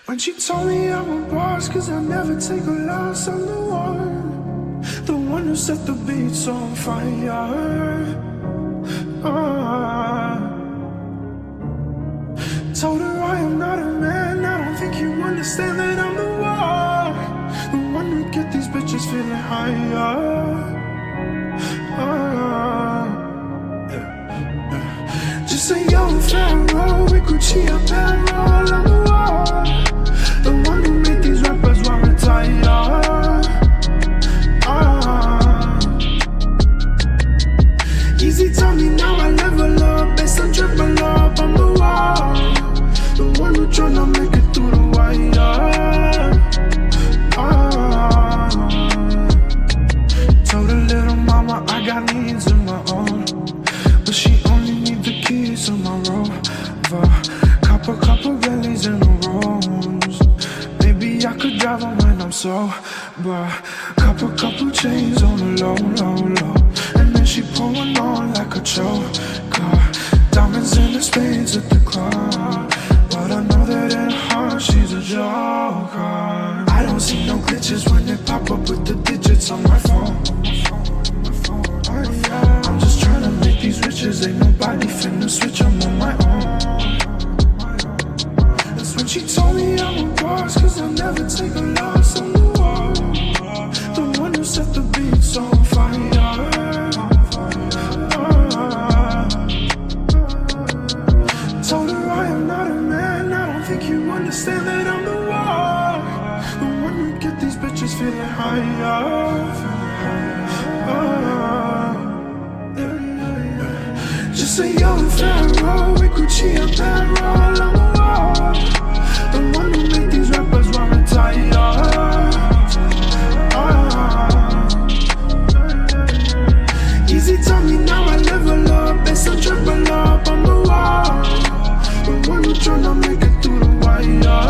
When she told me I'm a boss, cause I never take a loss, I'm the one who set the beats on fire. Told her I am not a man, I don't think you understand that I'm the one who get these bitches feeling higher. Just a young pharaoh with Gucci apparel, I'm the one who made these rappers want to retire. Easy tell me now I level up, based on triple up, I'm the one who tryna make it through the wire. Told her little mama I got needs of my own, but she only need the keys to my Rover. Couple bellies in the rooms. Maybe I could drive them when I'm sober. Couple chains on the low. And then she pulling on like a choker. Diamonds in the spades at the club, but I know that in her heart she's a joker. I don't see no glitches when they pop up with the digits on my phone. I'm just tryna make these riches, ain't nobody finna switch, I'm on my own. That's when she told me I'm a boss, cause I never take a loss, I'm the one who set the beats on fire. Told her I am not a man, I don't think you understand that I'm the one who get these bitches feeling higher. Just a young pharaoh with Gucci apparel, I'm the one who make these rappers want to retire. Easy tell me now I level up, based on triple up, I'm the one who tryna make it through the wire.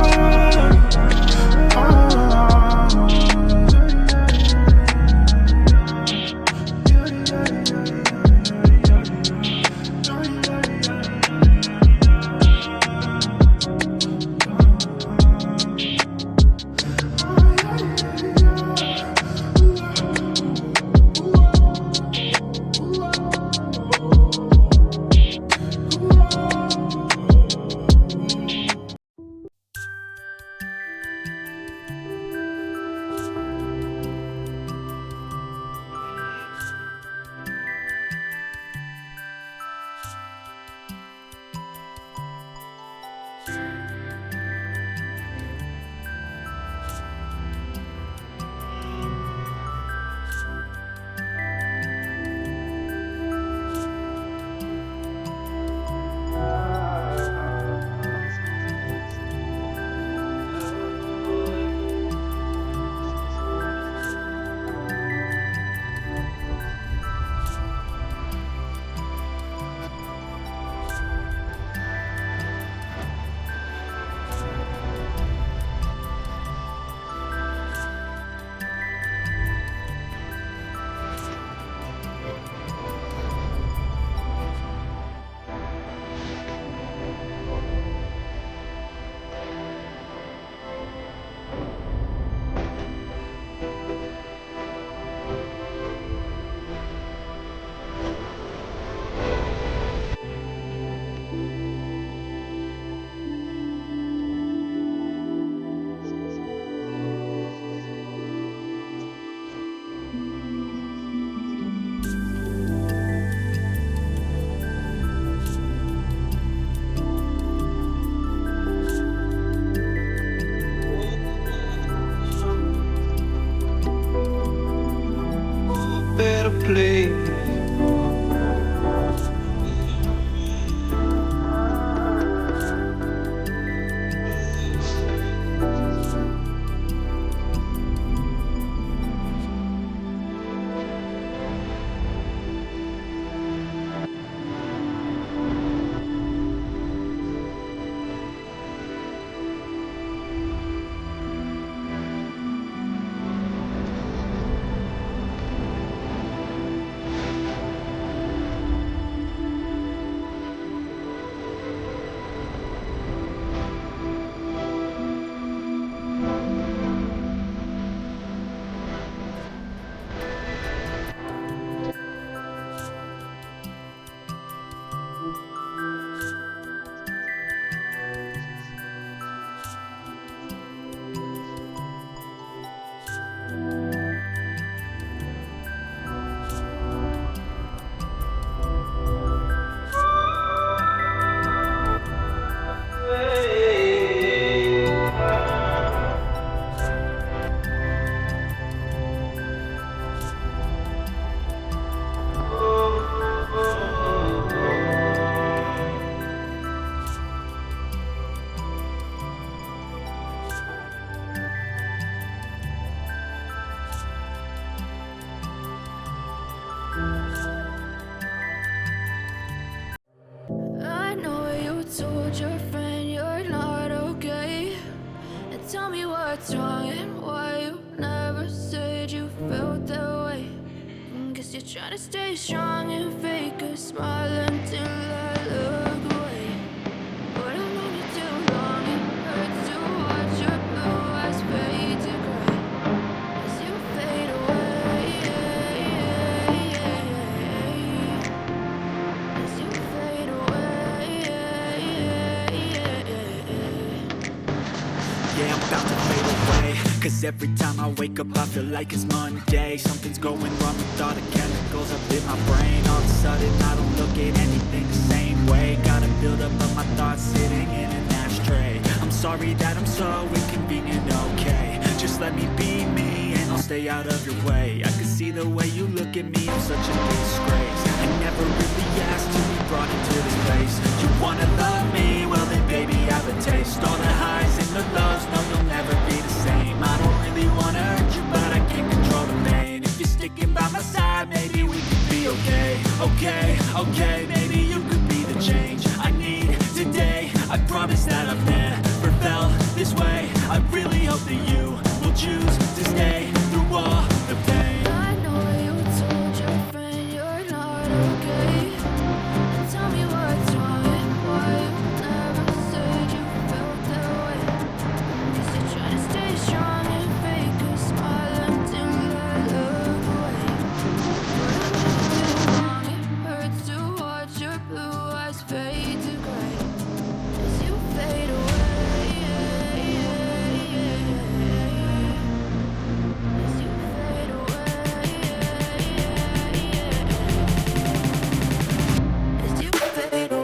what's wrong and why you never said you felt that way. Guess you're trying to stay strong and fake a smile until I look away. But I've known you too long, it hurts to watch your blue eyes fade to gray as you fade away. As you fade away. Yeah, I'm about to fade away, 'cause every time I wake up I feel like it's Monday. Something's going wrong with all the chemicals up in my brain. All of a sudden I don't look at anything the same way. Gotta build up of my thoughts sitting in an ashtray. I'm sorry that I'm so inconvenient, okay. Just let me be me and I'll stay out of your way. I can see the way you look at me, I'm such a disgrace. I never really asked to be brought into this place. You wanna love me? Well then baby I have a taste. All the highs and the lows, no you'll never be the same. I don't really wanna hurt you but I can't control the pain. If you're sticking by my side, maybe we could be okay. Okay, maybe you could be the change I need today. I promise that I've never felt this way. I really hope that you will choose to stay through all the pain. I know you told your friend you're not okay. Tell me what's wrong and why you never said you felt that way. Guess you're trying to stay strong and fake a smile until I look away. But I'm too long, it hurts to watch your blue eyes fade to gray as you fade away. As you fade away. As you fade away.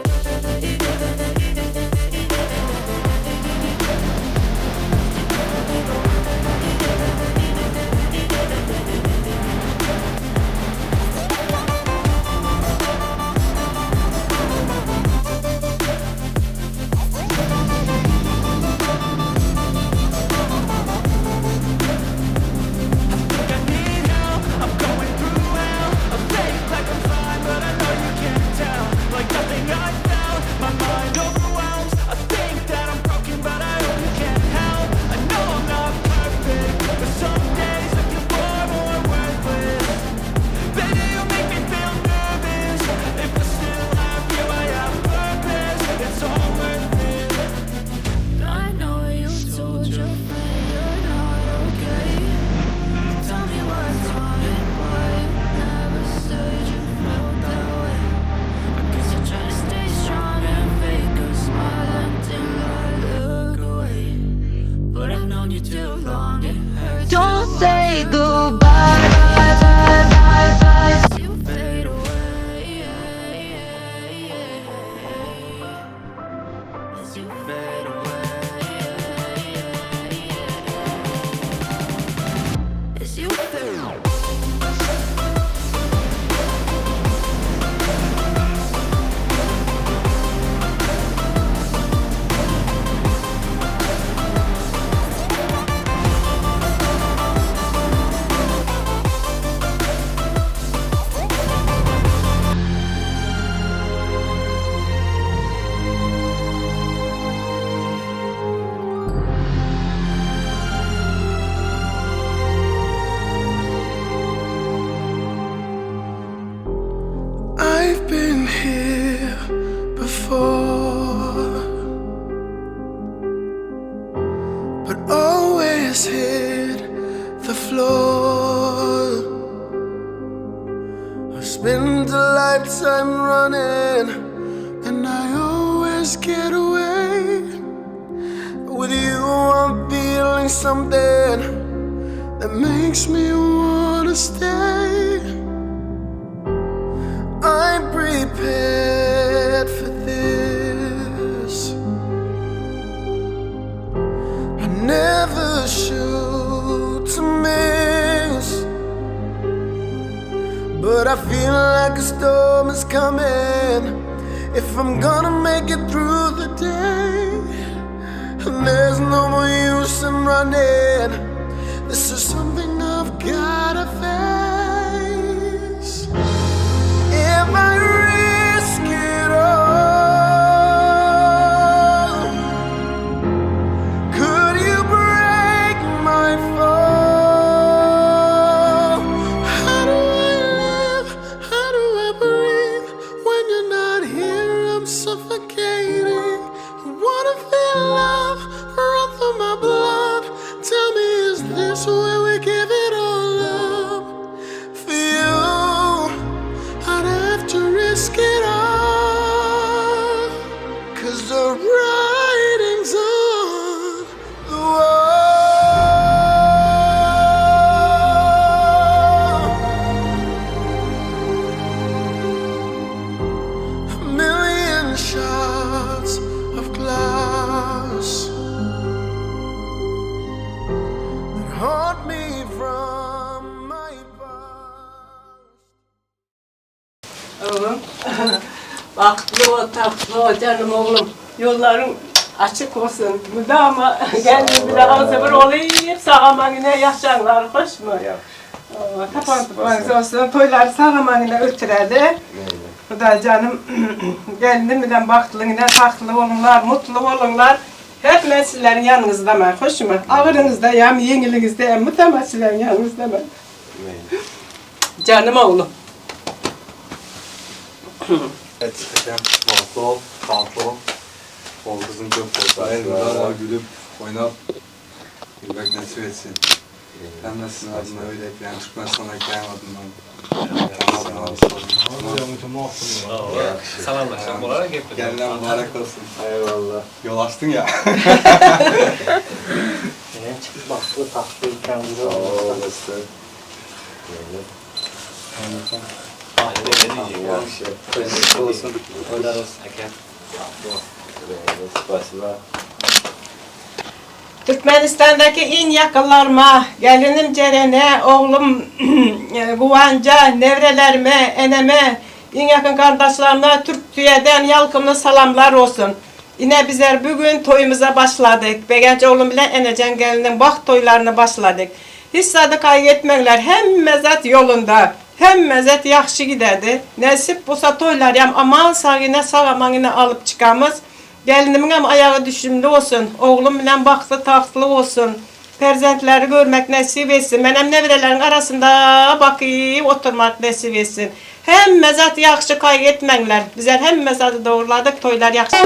I need help, I'm going through hell. I fake like I'm fine, but I know you can't tell. Like nothing I felt, my mind overwhelms. I think that I'm broken, but I hope you can't help. I know I'm not perfect, but some days I feel far more worthless. Baby, you make me feel nervous. If I still have you, I have purpose. It's all worth it. I know you told your friend you're not okay. Tell me what's wrong and why you never said you felt that way. Guess you're trying to stay strong and fake a smile until I look away. But I've known you too long, it hurts. Don't say goodbye. As you fade away. As you fade away. As you fade away. I've been here before, but always hit the floor. I spent a lifetime running, and I always get away. With you, I'm feeling something that makes me wanna stay. I'm prepared for this. I never shoot to miss, but I feel like a storm is coming. If I'm gonna make it through the day, and there's no more use in running. This is something I've gotta face. If I risk it all, could you break haunt me from my past. Oğlum, baklı o, tatlı o canım oğlum. Yolların açık olsun. Müdama geldi bile hazır olayım. Sağaman yine yaşanlar, hoş mu ya? Tapantı olsun, toyları sağaman yine ötüredi. Bu da canım, gelinimden baktığına taklı olunlar, mutlu olunlar. Hep ben sizlerin yanınızda ben, hoş mu? Ağırınızda, hem yengilinizde, hem mutlaka sizlerin yanınızda ben. Canım oğlum. Evet, Ekrem, mutlu ol, sağlıklı ol. Ol kızım çok bol. Hayırlı gülüp, oynap, gülmek nasip etsin. Ben de sizin adına öyle Ekrem, çıkmaz sonra Ekrem adından. Salamlaşalım olarak yapıyoruz. Gelinden mübarek olsun. Eyvallah. Yol açtın ya. Baklı tatlı ikramımız Sağ olmasın. olasın. Aile gelince ya. Teşekkür olsun. Öyle olsun Ekrem. Türkmenistan'daki en yakınlarıma, gelinim Ceren'e, oğlum Guvanca, nevrelerime, eneme, en yakın kardeşlerime Türkiye'den yalkımlı salamlar olsun. Yine bizler bugün toyumuza başladık. Begenç oğlum bile Enecen gelinin bak toylarına başladık. Hiç sadı kaybetmekler hem mezat yolunda, hem mezat yaxşı giderdi. Nasip bulsa toylar yam aman sağına sağamanına alıp çıkamız. Gelinimin hem ayağı düşümlü olsun, oğlum bilen baktı tahtlı olsun. Perzentleri görmek nasip etsin. Benim nevrelerin arasında bakayım oturmak nasip etsin. Hem mezat yaxşı kaybetmekler. Bizler hem mezatı doğruladık, toylar yaxşı.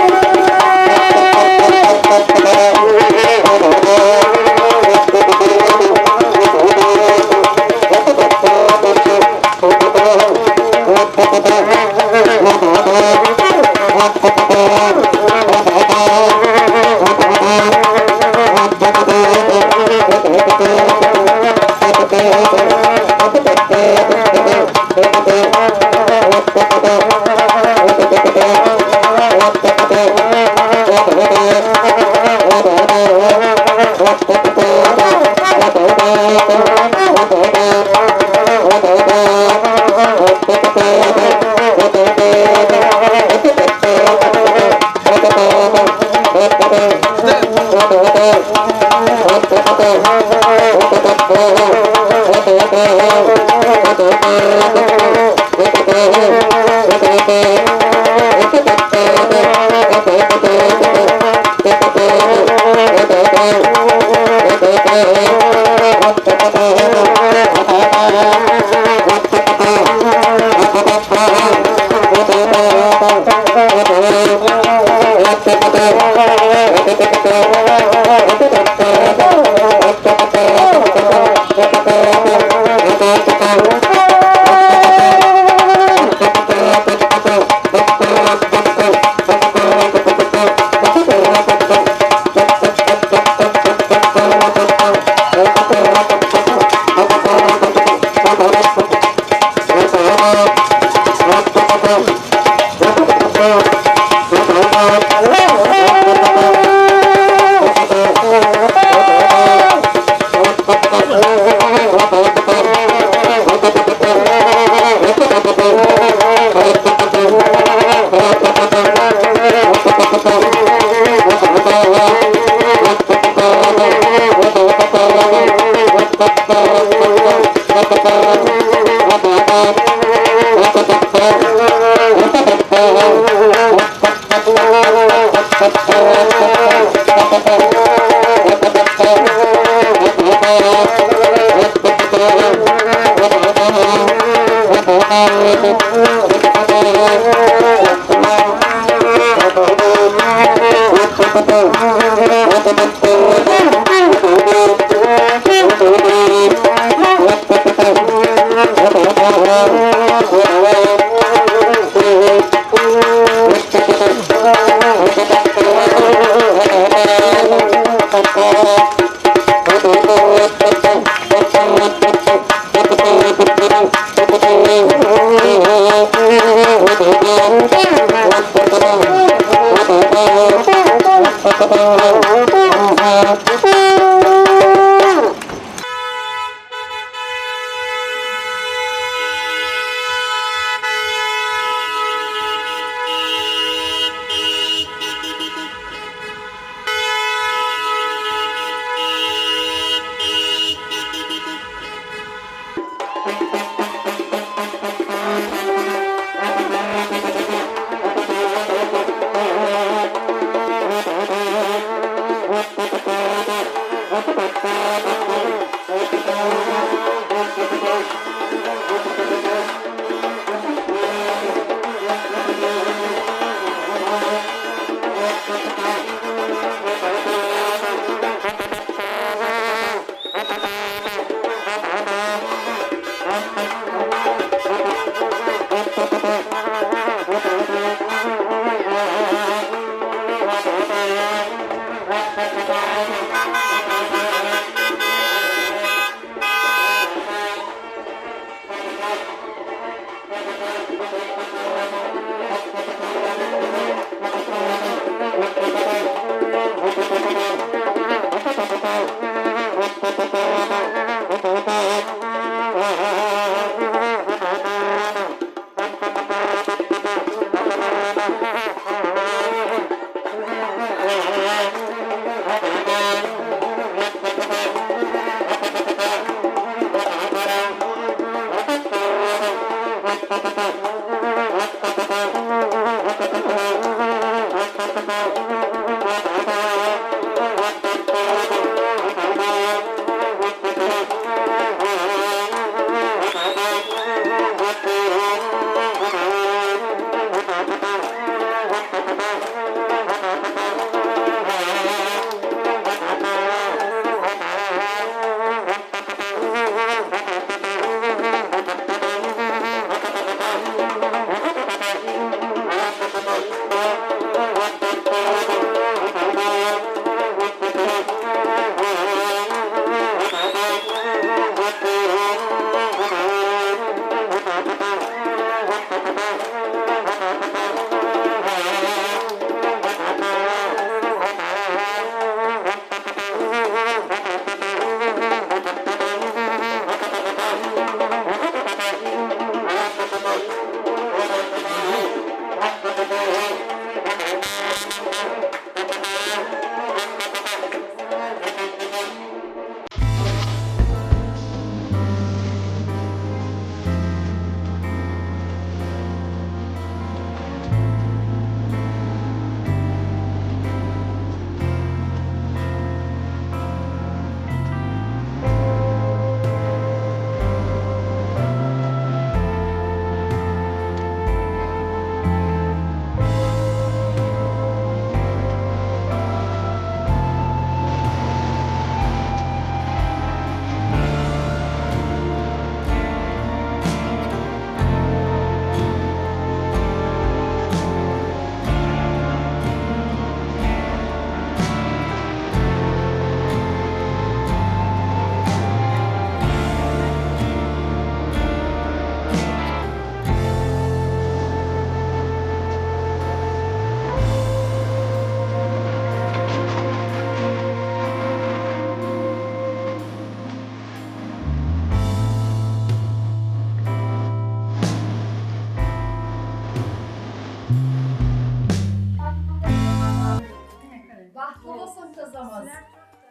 Bahtlı olsun kızımız.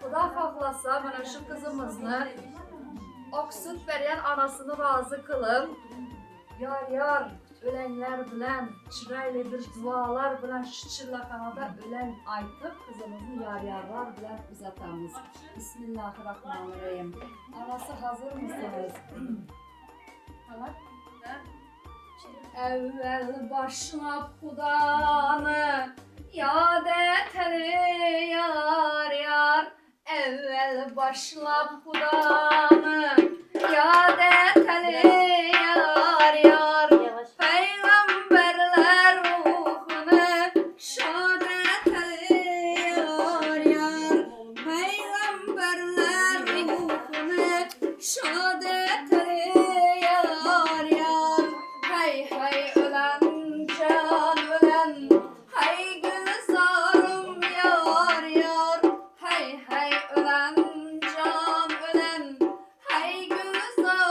Xuda xahlasa mana şu kızımızı oksut veren anasını razı kılın. Yar yar ölenler bilen, çıraylı bir dualar bilen şu çırlakanada ölen aytıp kızımızın yar yarlar bilen uzatamız. Bismillahirrahmanirrahim. Anası hazır mısınız? Tamam. Evvel başlap Xudanı yad eteli yar yar. Evvel başlap Xudanı yad eteli yar yar. Peygamberler ruhunu şad eteli yar yar. Peygamberler ruhunu şad eteli yar yar. Hey hey ölen can ölen, hey gülzarım yar yar. Hey hey ölen can ölen, hey gülzarım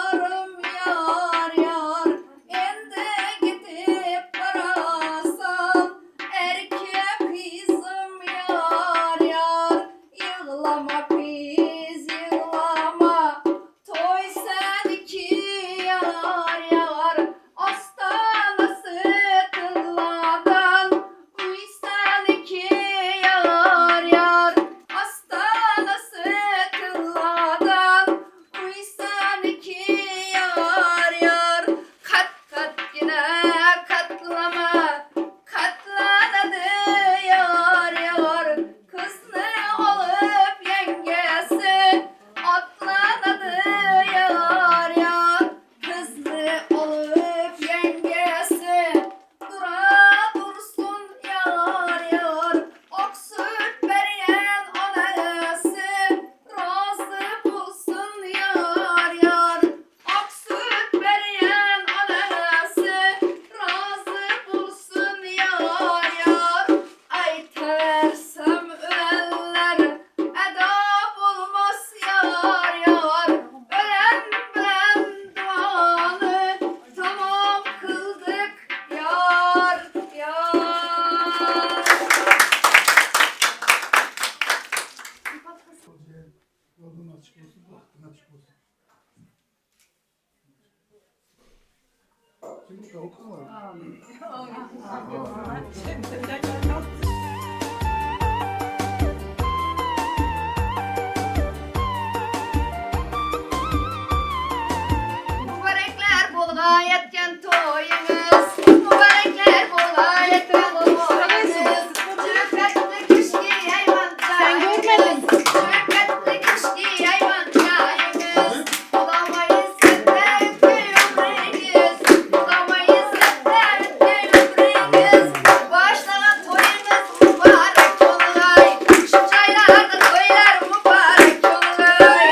Yolun açık olsun, bahtın açık olsun. Şimdi kavuk mu var? Mübarekler bolga yetken toyunuz, mübarekler bolga yetken toyunuz. Çürükletli kişki hayvancayınız, çürükletli kişki hayvancayınız. Olamayız yeter öpte ömrünüz, olamayız yeter öpte ömrünüz. Başlanan toyunuz mübarek olay, şu çaylarda toylar mübarek olay.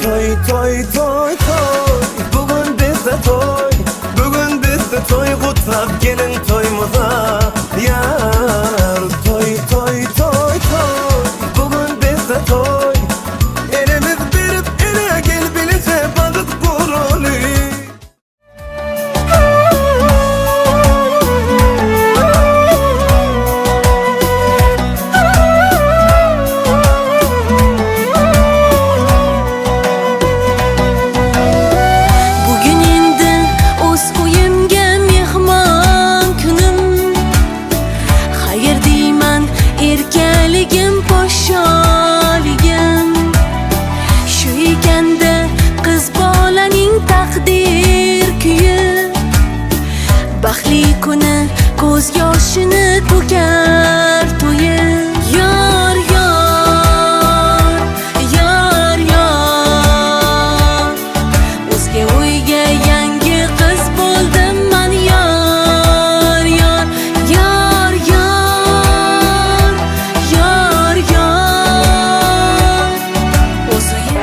Toy toy toy toy, bugün bizde toy, bugün bizde toy, kutlap gelin toyumuza. Yar toy toy toy toy, bugün bizde toy, elimiz verip ele gel bilece bakıp kurulu. Bugün endi o'z uyimga mehmon kunim. Xayr deyman erkaligim, podsholigim. Shu ekanda qiz bolaning taqdir kuyi. Baxtli kuni ko'z yoshini to'kar to'yi. Yor yor yor yor, o'zga uyga yangi qiz bo'ldim man. Yor yor yor yor yor yor, o'z uyim.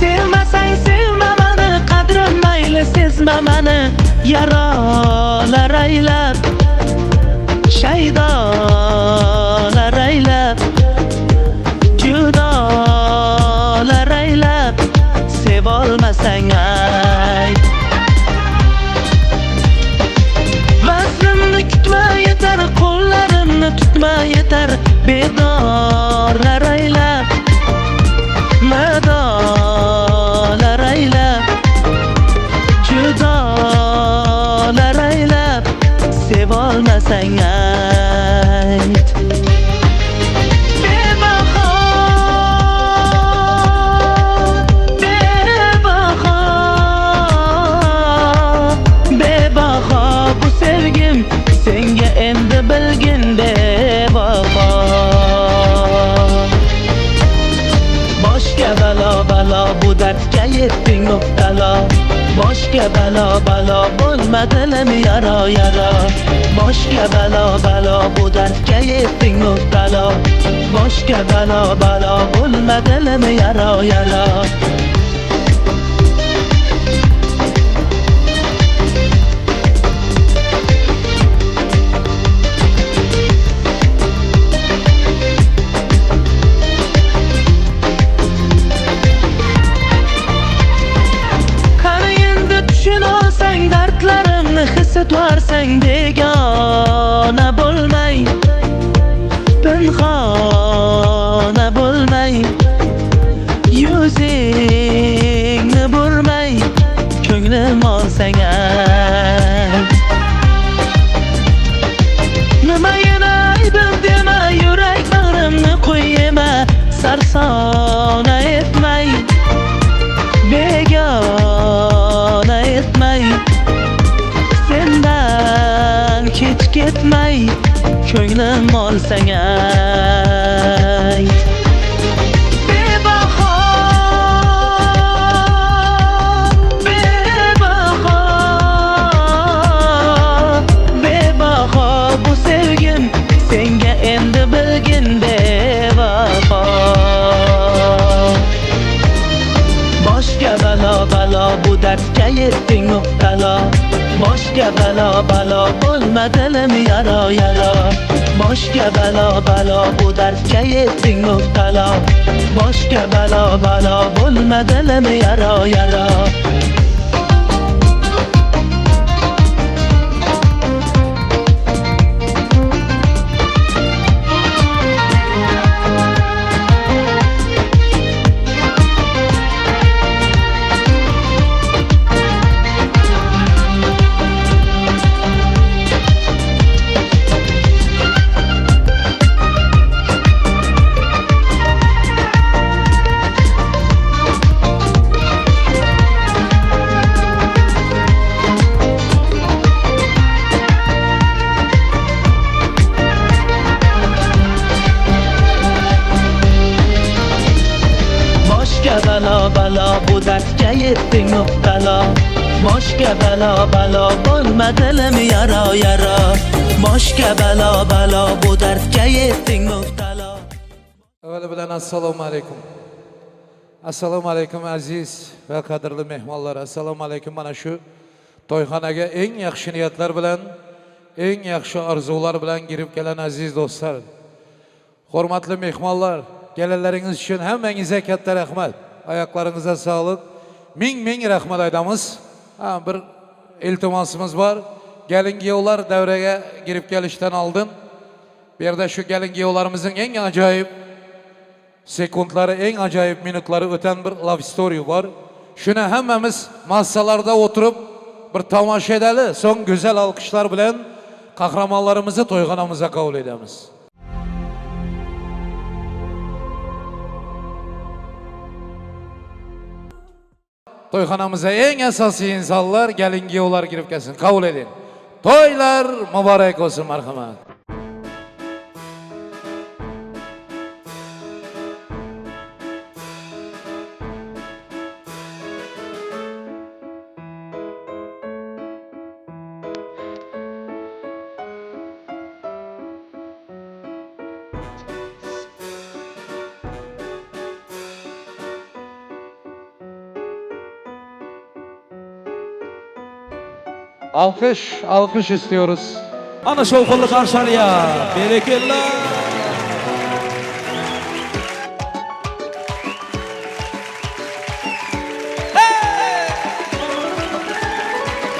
Sevmasang sevma meni, qadrim mayli sezma meni. Yaralar aylab, shaydolar aylab, judolar aylab, sevolmasang ay. Vazlimni kutma yetar, qo'llarimni tutma yetar, bedorlar aylab, madolar aylab, judolar aylab, sevolmasang ayt. Bebaho, bebaho, bebaho bu sevgim, senga endi bilgin bebaho. Boshga balo balo bu dardga yetding mubtalo. Boshga balo balo bo'lmadilim yaro yaro. Boshga balo balo bu dardga yetding mubtalo. Boshga balo balo bo'lmadilim yaro yaro. Tushunolsang dardlarimni his etvarsang, begona bo'lmay, pinhona bo'lmay, yuzingni burmay, ko'nglim olsang ay. Nima yana aybim dema, yurak bag'rimni qo'yma, sarsona etmay, begona etmay, sendan kech ketmay, ko'nglim olsang ay. Bebaho, bebaho, bebaho bu sevgim, senga endi bilgin bebaho. Boshga balo balo bu dardga yetding mubtalo. Boshga balo balo bo'lmadilim yaro yaro. Boshga balo balo bu dardga yetding mubtalo. Boshga balo balo bo'lmadilim yaro yaro. balo balo bu dardga yetding mubtalo. Boshga balo balo bo'lmadilim yaro yaro. Boshga balo balo bu dardga yetding mubtalo. Avvalo bilan assalomu alaykum. Assalomu alaykum aziz va qadrli mehmonlar. Assalomu alaykum. Mana shu to'yxonaga eng yaxshi niyatlar bilan, eng yaxshi orzular bilan kirib kelgan aziz do'stlar. Hurmatli mehmonlar, kelinlaringiz uchun hammangizga katta rahmat. Oyoqlaringizga sog'lik. Ming rahmat aytamiz. Bir iltimosimiz bor. Kelin-kuyovlar davraga kirib kelishdan oldin bu yerda shu kelin-kuyovlarimizning eng ajoyib sekundlari, eng ajoyib minutlari o'tan bir love story bor. Shuni hammamiz massalarda o'tirib bir tomosha edali, so'ng go'zal olqishlar bilan qahramonlarimizni to'yxonamizga qabul edamiz. toyxonamıza eng asosiy insonlar gelinga ular kirib kelsin. Qabul edin. Toylar muborak olsun, marhamat. Alkış istiyoruz. Ana şovkullu karşıya. Berekellah.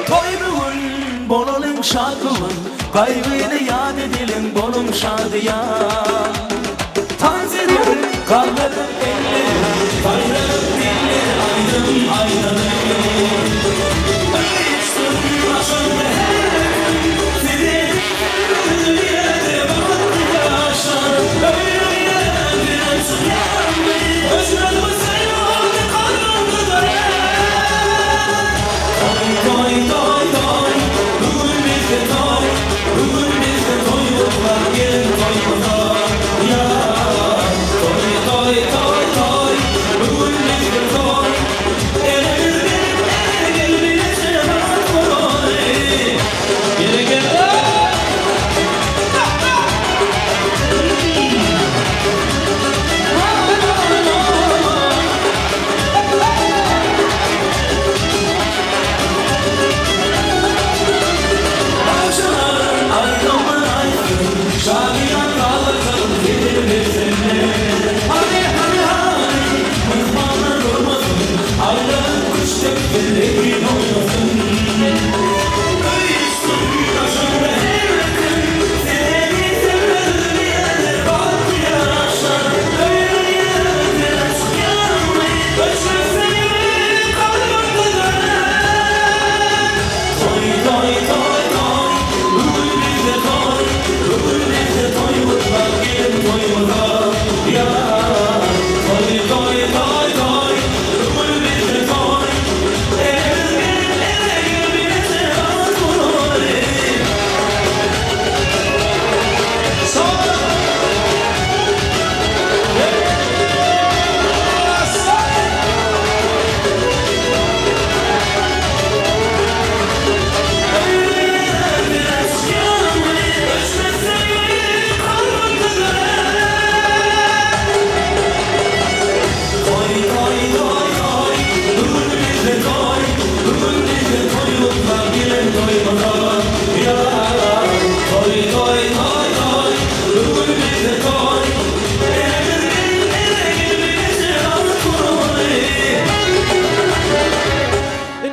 Toy bugün bolalım şad bugün, kaybını yad edelim bolum şadıya. Tanzirim kalbim elli, bayram dilli aydım aydanım.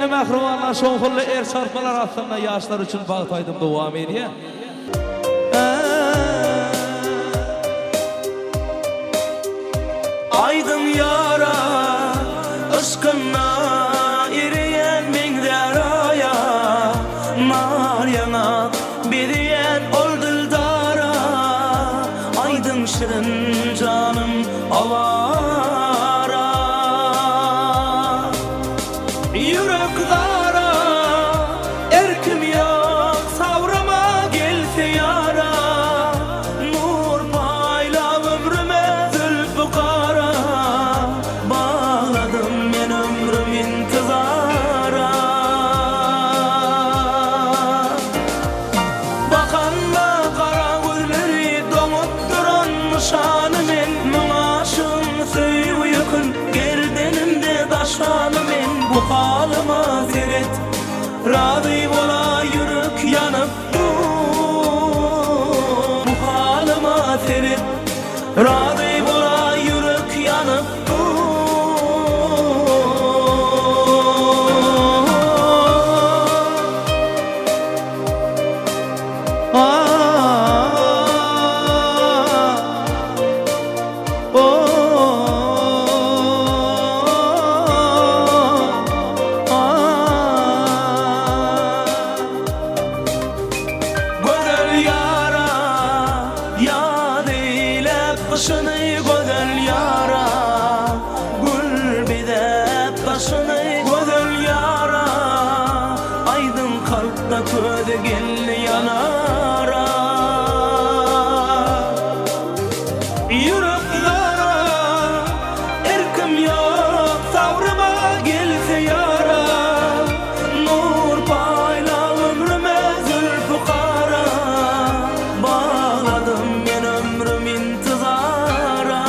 Mahrumanlar şovkullu er çarpmalar aslında yaşlar için bağıtaydım devam ediyor. Aydım yara, ışkınla iriyen min deraya. Maryana biriyen ol dildara. Aydım şirin canım avara. Yüreklara erkim yok, savrama gelse yara. Nur payla ömrüme zülfü kara. Bağladım ben ömrüm intizara. Bakanda kara gözleri donup duran şanımın. Muaşım suyu yakın gerdenimde daşanımın. Bu halıma seyret, razı ola yürek yanıp. Bu halıma seyret, razı ola yürek yanıp. Güzel yara, yad eylep kışını güzel yara. Gül bidep taşını güzel gel yanara Yürek yara erkim yok savrıma gelse yara Nur payla ömrüme zülfü kara Bağladım ben ömrüm intizara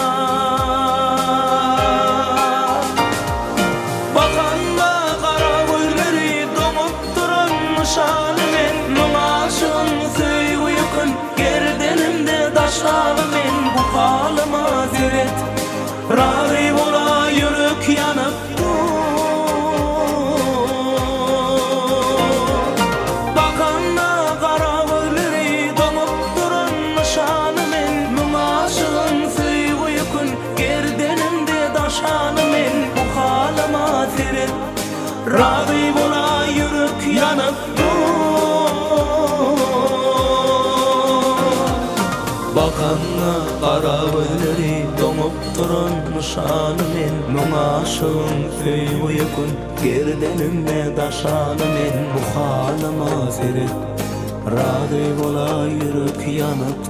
Bakanda kara gözleri domup durun nişanı men Numaşın söy uykun gerdenimde daşlalı men Bu halıma zeret Rari bola yürek yanıp Bakanda kara gözleri domup durun nişanı men Numaşın söy uykun gerdenimde daşlalı men Bu halıma zeret Rari bola yürek yanıp Bakanna kara gözleri domup durun nişanı men Numaşın söy uykun gerdenimde daşanı men Bu halıma zeret Radi bola yürek yanıp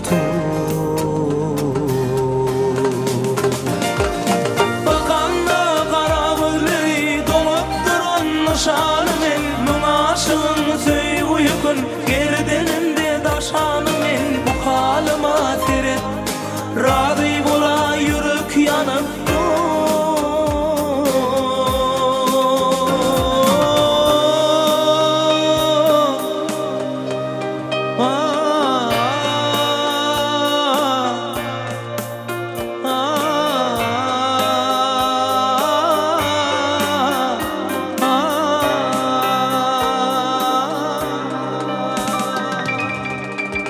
Bakanna kara gözleri domup durun nişanı men Numaşın söy uykun gerdenimde daşanı men Bu halıma zeret Radi bola yürek yanıp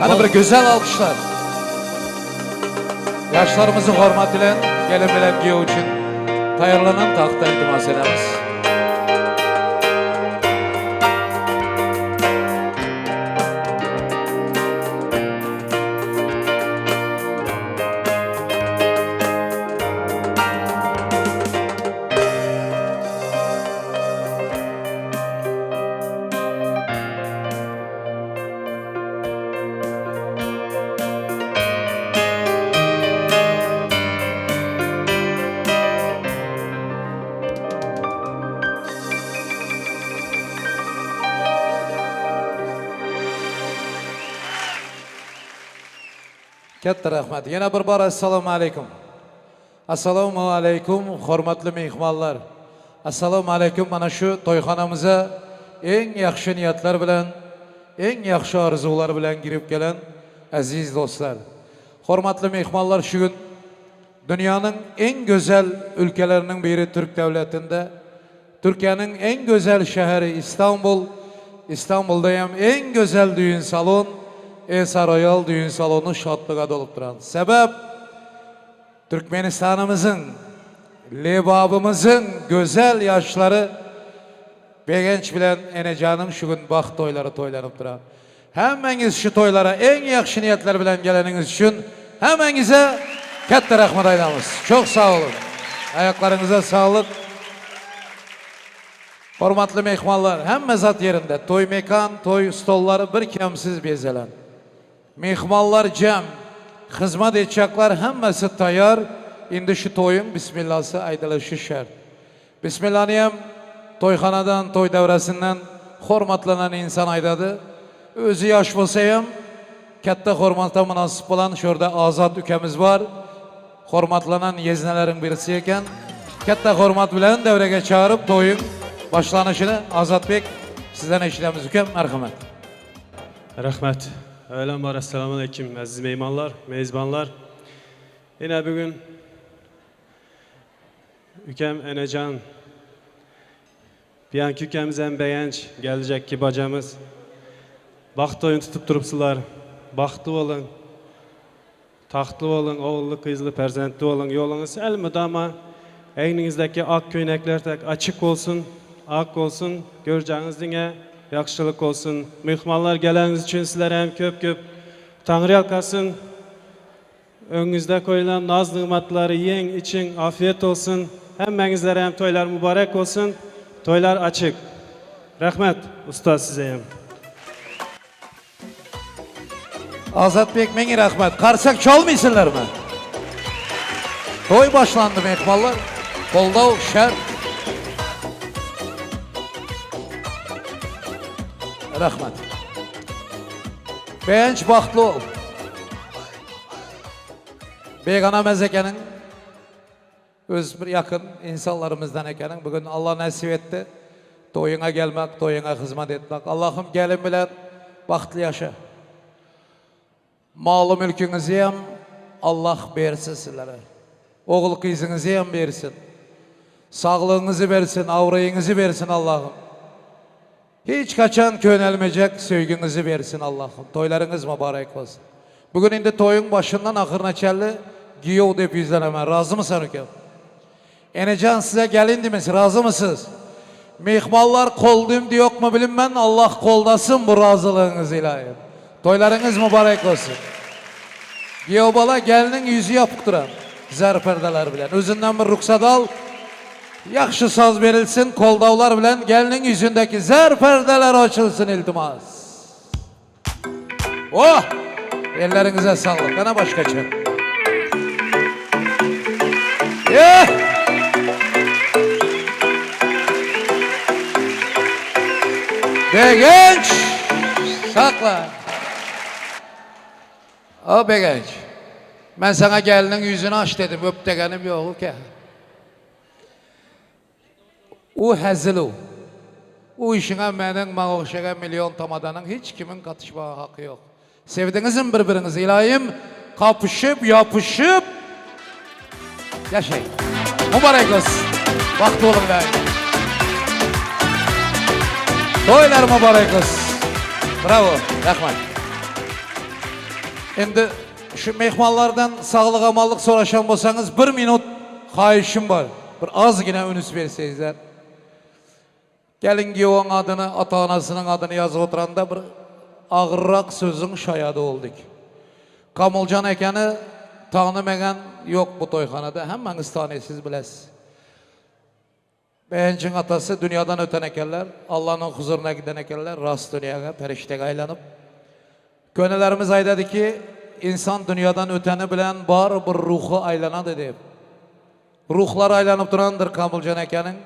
Hani bir güzel alkışlar. Yaşlarımızı hormat ile gelin bilen giyiyor için tayarlanan taxta iltimas edemiz. Katta rahmat. Yana bir bor assalomu alaykum. Assalomu alaykum hurmatli mehmonlar. Assalomu alaykum mana shu to'yxonamizga eng yaxshi niyatlar bilan, eng yaxshi orzular bilan kirib kelgan aziz do'stlar. Hurmatli mehmonlar, shu gün dünyanın en güzel ülkelerinin biri Türk devletinde, Türkiye'nin en güzel şehri İstanbul, İstanbul'da hem en güzel düğün salon, Esa Royal düğün salonu şadlığa dolup duran. Sebep Türkmenistan'ımızın, lebabımızın güzel yaşları Begenç bilen Enecan'ın şu gün baxt toyları toylanıp duran. Hemmeniz şu toylara en yaxşı niyetler bilen geleniniz için hemmenize katta rahmet aytamiz. Çok sağ olun. Ayaklarınıza sağlık. Hurmatli mehmonlar, hemme zat yerinde. Toy mekan, toy stolları bir kemsiz bezelen. Mehmonlar cem, hizmet edecekler hemmesi tayar. Indi şu toyun bismillahı aydılışı şart. Bismillah'niyem toyxanadan, toy devresinden hormatlanan insan aydadı. Özü yaş bolsayam, katta hormatla münasip olan şurada Azat ükemiz var. Hormatlanan yeznelerin birisi eken. Katta hormat bilen devrege çağırıp toyun başlanışını Azat Bek sizden eşitemiz ükem. Merhamet. Rahmet. Öğlen var. Esselamu Aleyküm. Aziz meymanlar, mezbanlar. Yine bugün ükem Enecan, bir anki ükemiz en beğenç gelecek ki bacamız. Baxt oyun tutup durupsular. Baxtlı olun. Taxtlı olun, oğullu, kızlı, perzentli olun. Yolunuz elmedi ama eyninizdeki ak köynekler tek açık olsun, ak olsun. Göreceğiniz dine yaxşılık olsun. Mehmanlar geleniz için sizlere hem köp Tanrı yakasın. Önünüzde koyulan naz nimetleri yiyin için afiyet olsun. Hemmenizlere hem toylar mübarek olsun. Toylar açık. Rahmet usta size hem. Azatbek meni rahmat. Qarsak çalmaysınlarmı? Toy başlandı mehmanlar. Qo'ldav shart. Rahmat. Beğenç baxtlı ol. Begana Mezeke'nin öz bir yakın insanlarımızdan ekenin bugün Allah nasip etti. Toyuna gelmek, toyuna hizmet etmek. Allah'ım gelin bilen baxtlı yaşa. Malı mülkünüzü hem Allah versin sizlere. Oğul kızınızı hem versin. Sağlığınızı versin, avrayınızı versin Allah'ım. Hiç kaçan könelmeyecek sevginizi versin Allah'ım. Toylarınız mübarek olsun. Bugün indi toyun başından ahırına çelli giyov deyip yüzlenemen. Razı mısın hüküm? Enecan size gelin demiş. Razı mısınız? Mihmallar koldum diye yok mu bilinmen? Allah koldasın bu razılığınız ilahi. Toylarınız mübarek olsun. Giyov bala gelinin yüzü yapıp duran. Zər perdeler bilen. Özünden bir ruhsat al. Yaxşı saz verilsin, koldavlar bilen gelinin yüzündeki zər perdeler açılsın iltimas. Oh! Ellerinize sağlık. Bana başka çek. Be genç! Sakla. O be genç. Ben sana gelinin yüzünü aç dedim. Öptegenim yok ki. O həzil o işine benim mağuşağa milyon tamadanın hiç kimin katışma hakkı yok. Sevdinizin birbirinizi ilahim kapışıp yapışıp yaşayın. Mübarek olsun. Vakti olun be. Toylar mübarek olsun. Bravo. Rahmat. Şimdi şu mehmanlardan sağlık amallık soraşan olsanız 1 minut kayışım var. Bir az yine önüs verseyizler. Gelin Giyov'un adını, ata-anasının adını yazıp oturanda bir ağırrak sözün şayadı olduk. Kamılcan ekeni tanımayan yok bu toyxanada. Hemmeniz tanıysiz bilesiz. Beğencin atası dünyadan öten ekerler. Allah'ın huzuruna giden ekerler. Rast dünyaya, perişteye aylanıp. Gönüllerimiz aydadı ki insan dünyadan öteni bilen bar bir ruhu aylanadı deyip. Ruhlar aylanıp durandır Kamılcan ekenin.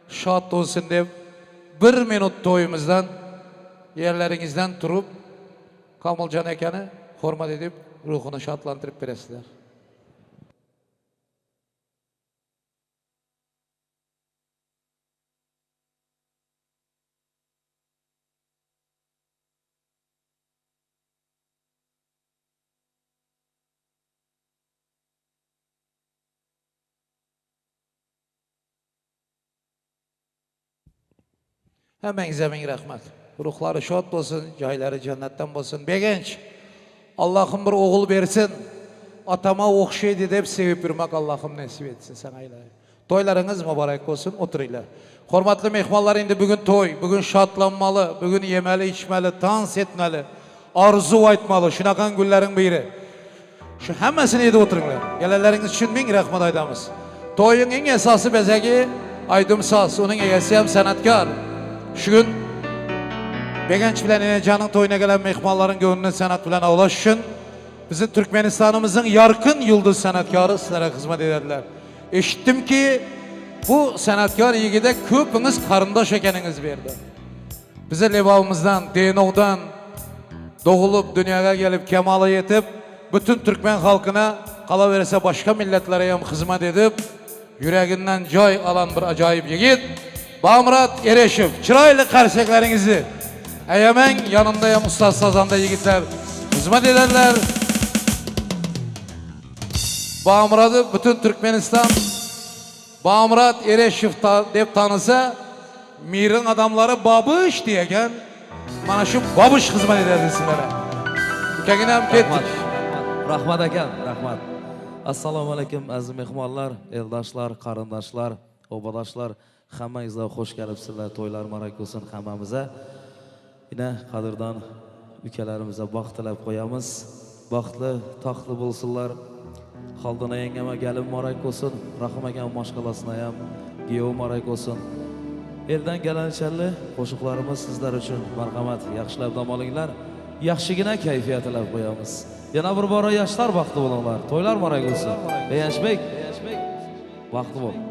Şad olsun deyip 1 minut toyumuzdan yerlerinizden turup Kamılcan ekeni hürmet edip ruhunu şadlandırıp veresizler. Hemen zemin rahmet. Ruhları şad olsun, cayları cennetten olsun. Begenç, Allah'ım bir oğul versin. Atama okşaydı deyip sevip yürümek Allah'ım nasip etsin sana ilahi. Toylarınız mübarek olsun, oturuyla. Hormatlı mehmanlar indi bugün toy, bugün şatlanmalı, bugün yemeli, içmeli, dans etmeli, arzu aytmalı, şunakan günlerin biri. Şu hemmesini yedi oturunlar. Gelenleriniz için bin rahmet aydamız. Toyun en esası bezegi Aydın Saz, onun egesi hem sanatkar. Şu gün Begenç bilen Enecan'ın toyuna gelen mehmanların gönlünü sanat bilen avlaşın. Bizim Türkmenistan'ımızın yarkın yıldız sanatkarı sizlere hizmet ederler. Eşittim ki bu sanatkar ilgide köpünüz karındaş ekeniniz verdi. Bize levavımızdan, DNO'dan doğulup dünyaya gelip kemala yetip bütün Türkmen halkına kala verirse başka milletlere hem hizmet edip yüreğinden joy alan bir acayip yigit Bamrat Ereşev, çıraylı karşılıklarınızı hemen yanındayım Usta Sazan'da yigitler hizmet ederler. Bamrat'ı bütün Türkmenistan Bamrat Ereşev deyip tanısa Mir'in adamları babış diyeken bana şu babış hizmet ederdi sizlere. Keginem kettik. Rahmat ekan, rahmat. Assalomu alaykum aziz mehmonlar, eldoshlar, qarindoshlar, obodashlar. Hammangizga xush kelibsizlar. To'ylar muborak bo'lsin hammamize. Yine qadrdon ukalarimize baxt tilab qo'yamiz. Baxtli, taxtli bo'lsinlar. Xaldona yengama gelin muborak bo'lsin. Rahim akam mashqalasina ham giyov muborak bo'lsin. Eldan gelen shalli qo'shiqlarimiz sizlar uchun marhamat, yaxshilab dam olinglar. yaxshigina kayfiyat tilab qo'yamiz. Yana bir bora yoshlar baxtli bo'linglar. To'ylar muborak bo'lsin. Beyanchbek, vaqti bo'l.